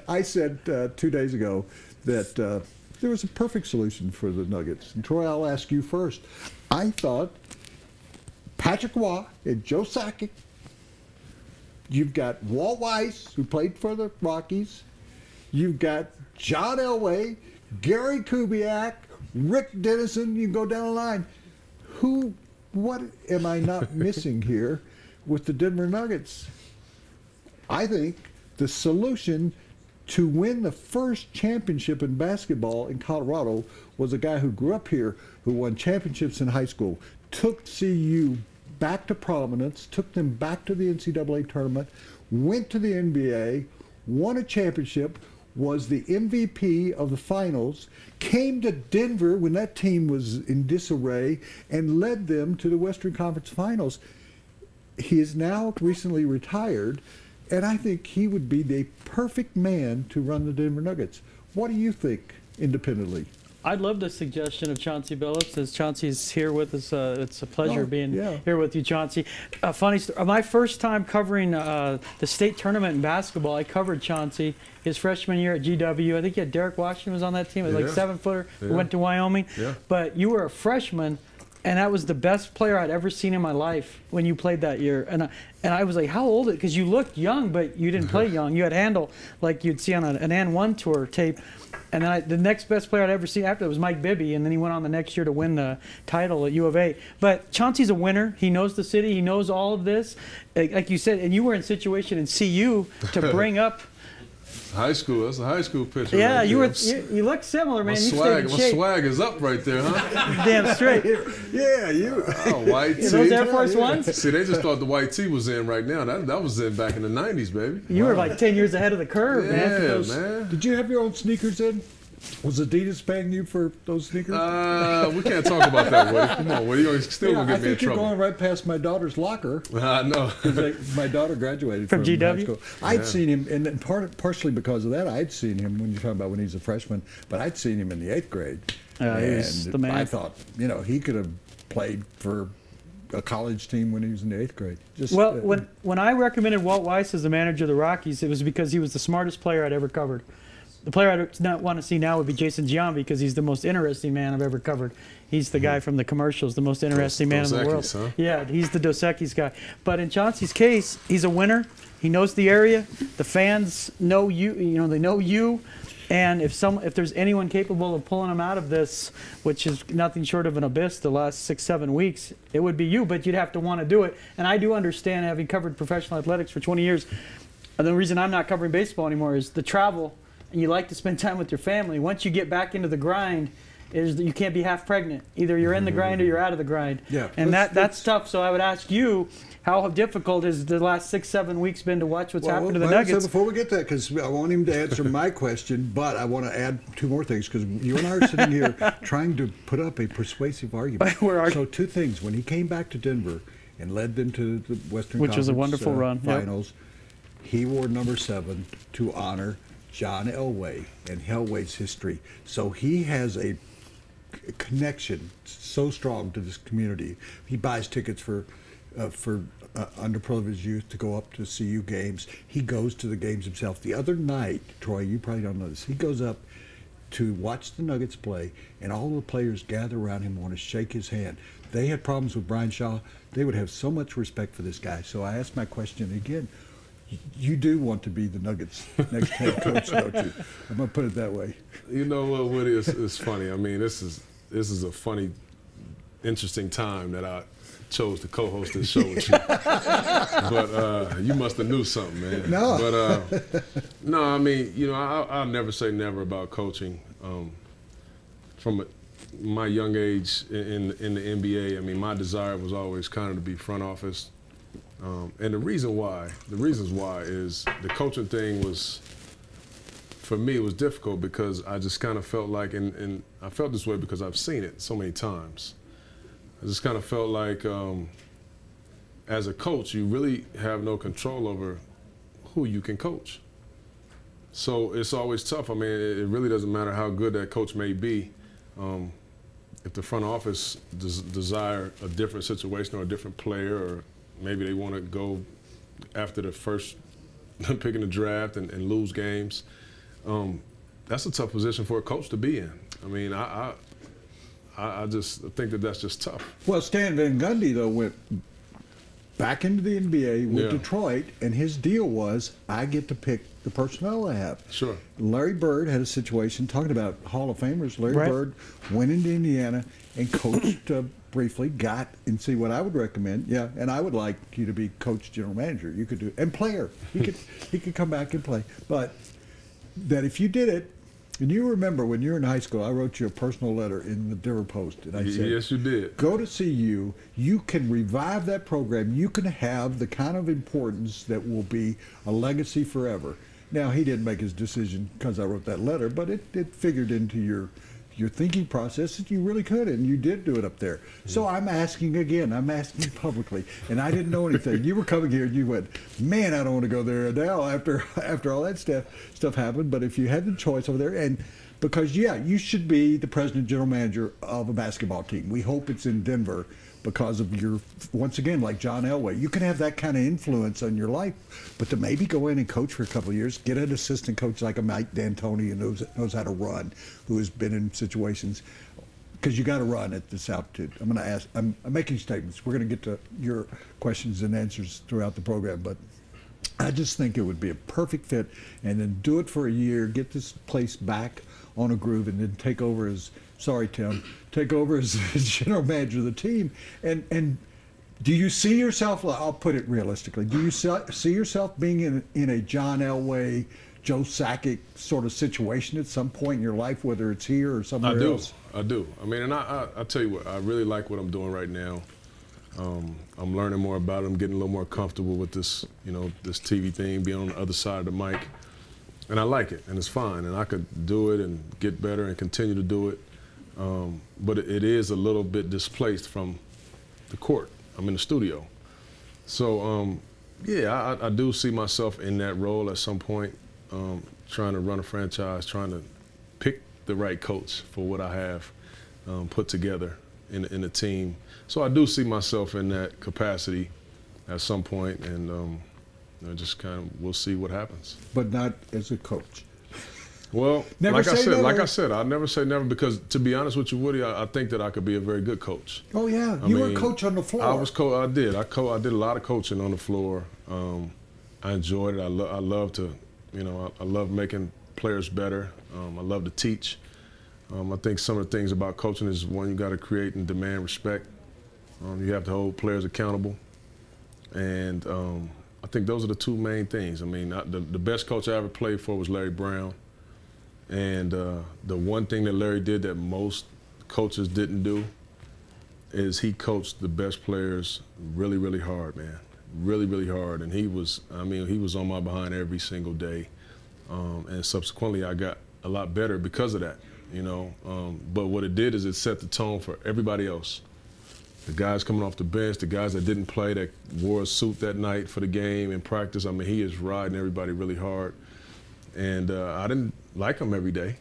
I said 2 days ago that there was a perfect solution for the Nuggets. And Troy, I'll ask you first. I thought Patrick Waugh and Joe Sakic. You've got Walt Weiss, who played for the Rockies. You've got John Elway, Gary Kubiak, Rick Dennison. You can go down the line. What am I not missing here with the Denver Nuggets? I think the solution to win the first championship in basketball in Colorado was a guy who grew up here, who won championships in high school, took CU back to prominence, took them back to the NCAA tournament, went to the NBA, won a championship, was the MVP of the finals, came to Denver when that team was in disarray, and led them to the Western Conference Finals. He is now recently retired, and I think he would be the perfect man to run the Denver Nuggets. What do you think independently? I'd love the suggestion of Chauncey Billups, as Chauncey's here with us. It's a pleasure being here with you, Chauncey. Funny story. My first time covering the state tournament in basketball, I covered Chauncey his freshman year at GW. I think he had Derek Washington was on that team, like 7-footer, who went to Wyoming. But you were a freshman, and that was the best player I'd ever seen in my life when you played that year. And I was like, how old is it? Because you looked young, but you didn't play young. You had handle like you'd see on an N1 tour tape. And then the next best player I'd ever seen after that was Mike Bibby, and then he went on the next year to win the title at U of A. But Chauncey's a winner. He knows the city. He knows all of this. Like you said, and you were in a situation in CU to bring up high school. That's a high school picture. Yeah, right you look similar, man. My swag is up right there, huh? Damn straight. Yeah, you. Oh, white tee. Those Air Force Ones? See, they just thought the white tee was in right now. That was in back in the 90s, baby. You were like 10 years ahead of the curve, man. Yeah, man. Did you have your own sneakers in? Was Adidas paying you for those sneakers? We can't talk about that, Woody. Come on, Woody. You're still going to get me in trouble. I think you're going right past my daughter's locker. I know. My daughter graduated from GW? High school. I'd seen him, and partially because of that, I'd seen him when you're talking about when he's a freshman, but I'd seen him in the 8th grade. He's the man. I thought, he could have played for a college team when he was in the 8th grade. When I recommended Walt Weiss as the manager of the Rockies, it was because he was the smartest player I'd ever covered. The player I'd not want to see now would be Jason Giambi, because he's the most interesting man I've ever covered. He's the guy from the commercials, the most interesting man in the world. Huh? Yeah, he's the Dos Equis guy. But in Chauncey's case, he's a winner. He knows the area. The fans know you. They know you. And if there's anyone capable of pulling him out of this, which is nothing short of an abyss the last 6-7 weeks, it would be you. But you'd have to want to do it. And I do understand, having covered professional athletics for 20 years, and the reason I'm not covering baseball anymore is the travel. And you like to spend time with your family. Once you get back into the grind, you can't be half pregnant. Either you're in the grind or you're out of the grind. Yeah, and that's tough. So I would ask you, how difficult has the last 6-7 weeks been to watch what's happened to the Nuggets? So before we get to that, because I want him to answer my question, but I want to add 2 more things, because you and I are sitting here trying to put up a persuasive argument. So 2 things. When he came back to Denver and led them to the Western Conference was a wonderful run. Finals, he wore number 7 to honor John Elway and Elway's history. So he has a connection so strong to this community. He buys tickets for underprivileged youth to go up to CU games. He goes to the games himself. The other night, Troy, you probably don't know this, he goes up to watch the Nuggets play, and all the players gather around him and want to shake his hand. They had problems with Brian Shaw. They would have so much respect for this guy. So I asked my question again. You do want to be the Nuggets' next head coach, don't you? I'm going to put it that way. You know what, Woody, it's funny. I mean, this is a funny, interesting time that I chose to co-host this show with you. But you must have knew something, man. No. But, no, I mean, I'll never say never about coaching. From my young age in the NBA, I mean, my desire was always kind of to be front office. And the reasons why is the coaching thing was, for me, it was difficult because I just kind of felt like, and I felt this way because I've seen it so many times. I just kind of felt like as a coach, you really have no control over who you can coach. So it's always tough. I mean, it really doesn't matter how good that coach may be. If the front office desire a different situation or a different player or maybe they want to go after the first pick in the draft and lose games. That's a tough position for a coach to be in. I mean, I just think that that's just tough. Well, Stan Van Gundy, though, went back into the NBA with Detroit, and his deal was, I get to pick the personnel I have. Sure. Larry Bird had a situation, talking about Hall of Famers, Larry Bird went into Indiana and coached briefly, and see what I would recommend. Yeah, and I would like you to be coach, general manager. You could do, and player. He could come back and play. But that if you did it, and you remember when you were in high school, I wrote you a personal letter in the Denver Post, and I said, yes, you did. Go to CU. You can revive that program. You can have the kind of importance that will be a legacy forever. Now, he didn't make his decision because I wrote that letter, but it figured into your thinking process that you really could, and you did do it up there. So I'm asking again. I'm asking publicly, and I didn't know anything. You were coming here, and you went, man, I don't want to go there now after all that stuff happened. But if you had the choice over there, and because, yeah, you should be the president, general manager of a basketball team. We hope it's in Denver because of your, once again, like John Elway. You can have that kind of influence on your life, but to maybe go in and coach for a couple of years, get an assistant coach like a Mike D'Antoni who knows how to run, who has been in situations, because you got to run at this altitude. I'm going to ask, I'm making statements. We're going to get to your questions and answers throughout the program, but I just think it would be a perfect fit, and then do it for a year, get this place back on a groove, and then take over as, sorry, Tim, take over as general manager of the team. And do you see yourself, I'll put it realistically, do you see yourself being in a John Elway, Joe Sakic sort of situation at some point in your life, whether it's here or somewhere else? I do. I mean, and I tell you what, I really like what I'm doing right now. I'm learning more about it. I'm getting a little more comfortable with this, this TV thing, being on the other side of the mic. And I like it, and it's fine, and I could do it and get better and continue to do it. But it is a little bit displaced from the court. I'm in the studio. So, yeah, I do see myself in that role at some point, trying to run a franchise, trying to pick the right coach for what I have put together in a team. So I do see myself in that capacity at some point, and just kind of, we'll see what happens. But not as a coach. Well, like I said, I'll never say never, because to be honest with you, Woody, I think that I could be a very good coach. Oh yeah, you were a coach on the floor. I did a lot of coaching on the floor. I enjoyed it. I love to, I love making players better. I love to teach. I think some of the things about coaching is, one, you got to create and demand respect. You have to hold players accountable, and I think those are the two main things. I mean, the best coach I ever played for was Larry Brown. And the one thing that Larry did that most coaches didn't do is he coached the best players really, really hard, man. Really, really hard. And he was on my behind every single day. And subsequently, I got a lot better because of that, But what it did is it set the tone for everybody else. The guys coming off the bench, the guys that didn't play, that wore a suit that night for the game in practice. I mean, he is riding everybody really hard. And I didn't like him every day,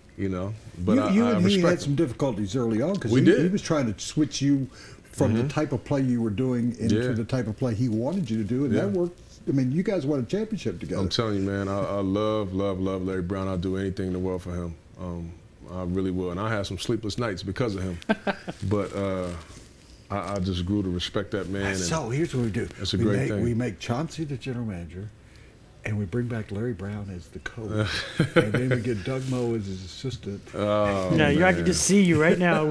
but I respect him. He had some difficulties early on, because he was trying to switch you from the type of play you were doing into the type of play he wanted you to do, and that worked. I mean, you guys won a championship together. I'm telling you, man, I love Larry Brown. I'll do anything in the world for him. I really will. And I had some sleepless nights because of him. But I just grew to respect that man. So here's what we do. That's a great thing. We make Chauncey the general manager, and we bring back Larry Brown as the coach. And then we get Doug Moe as his assistant. Oh, I can just see you right now.